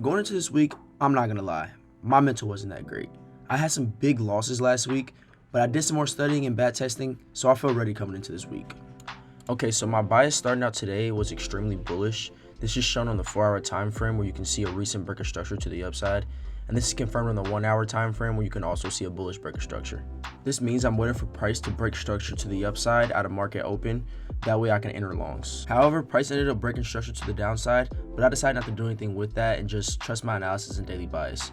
Going into this week, I'm not gonna lie, my mental wasn't that great. I had some big losses last week, but I did some more studying and bat testing, so I feel ready coming into this week. Okay, so my bias starting out today was extremely bullish. This is shown on the 4-hour time frame where you can see a recent breaker structure to the upside, and this is confirmed on the 1-hour time frame where you can also see a bullish breaker structure. This means I'm waiting for price to break structure to the upside out of market open. That way I can enter longs. However, price ended up breaking structure to the downside, but I decided not to do anything with that and just trust my analysis and daily bias.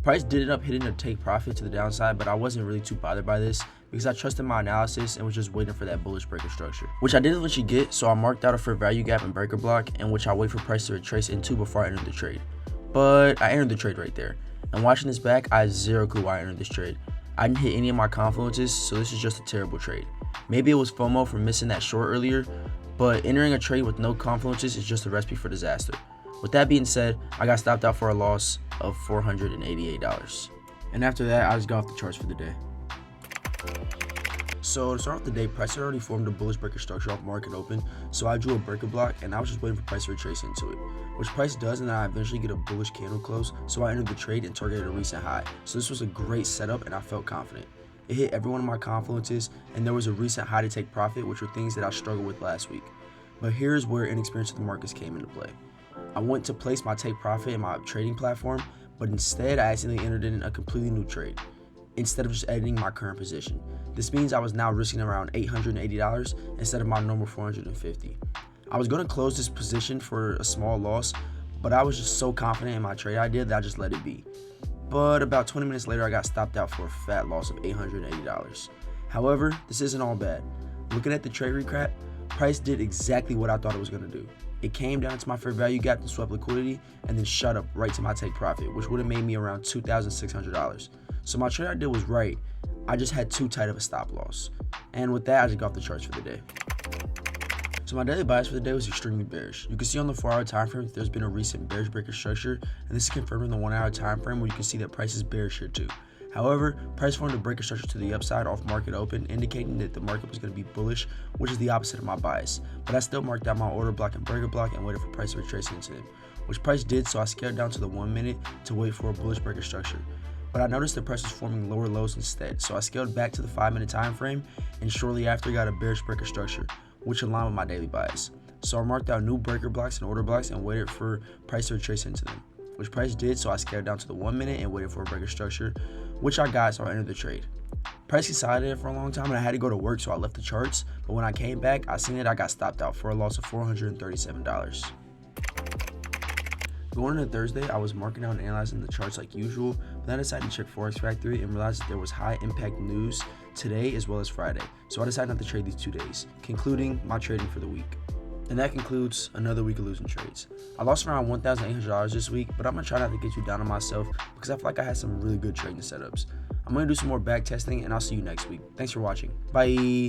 Price did end up hitting a take profit to the downside, but I wasn't really too bothered by this because I trusted my analysis and was just waiting for that bullish breaker structure, which I didn't eventually get, so I marked out a fair value gap and breaker block, in which I wait for price to retrace into before I entered the trade. But I entered the trade right there. And watching this back, I had zero clue why I entered this trade. I didn't hit any of my confluences, so this is just a terrible trade. Maybe it was FOMO for missing that short earlier, but entering a trade with no confluences is just a recipe for disaster. With that being said, I got stopped out for a loss of $488. And after that, I just got off the charts for the day. So to start off the day, price had already formed a bullish breaker structure off market open, so I drew a breaker block and I was just waiting for price to retrace into it, which price does, and then I eventually get a bullish candle close, so I entered the trade and targeted a recent high. So this was a great setup and I felt confident. It hit every one of my confluences, and there was a recent high to take profit, which were things that I struggled with last week. But here's where inexperience of the markets came into play. I went to place my take profit in my trading platform, but instead I accidentally entered in a completely new trade instead of just editing my current position. This means I was now risking around $880 instead of my normal $450. I was going to close this position for a small loss, but I was just so confident in my trade idea that I just let it be. But about 20 minutes later, I got stopped out for a fat loss of $880. However, this isn't all bad. Looking at the trade recap, price did exactly what I thought it was going to do. It came down to my fair value gap and swept liquidity, and then shot up right to my take profit, which would have made me around $2,600. So my trade idea was right, I just had too tight of a stop loss. And with that, I just got off the charts for the day. So my daily bias for the day was extremely bearish. You can see on the 4-hour time frame that there's been a recent bearish breaker structure, and this is confirmed in the 1-hour time frame where you can see that price is bearish here too. However, price formed a breaker structure to the upside off market open, indicating that the market was going to be bullish, which is the opposite of my bias. But I still marked out my order block and breaker block and waited for price to retrace into them, which price did, so I scaled down to the 1 minute to wait for a bullish breaker structure. But I noticed the price was forming lower lows instead, so I scaled back to the 5-minute time frame, and shortly after got a bearish breaker structure, which aligned with my daily bias. So I marked out new breaker blocks and order blocks and waited for price to retrace into them, which price did, so I scaled down to the 1 minute and waited for a breaker structure, which I got, so I entered the trade. Price consolidated for a long time and I had to go to work, so I left the charts, but when I came back, I seen that I got stopped out for a loss of $437. Going into Thursday, I was marking out and analyzing the charts like usual, but then I decided to check Forex Factory and realized that there was high impact news today as well as Friday, so I decided not to trade these 2 days, concluding my trading for the week. And that concludes another week of losing trades. I lost around $1,800 this week, but I'm going to try not to get too down on myself because I feel like I had some really good trading setups. I'm going to do some more back testing, and I'll see you next week. Thanks for watching. Bye.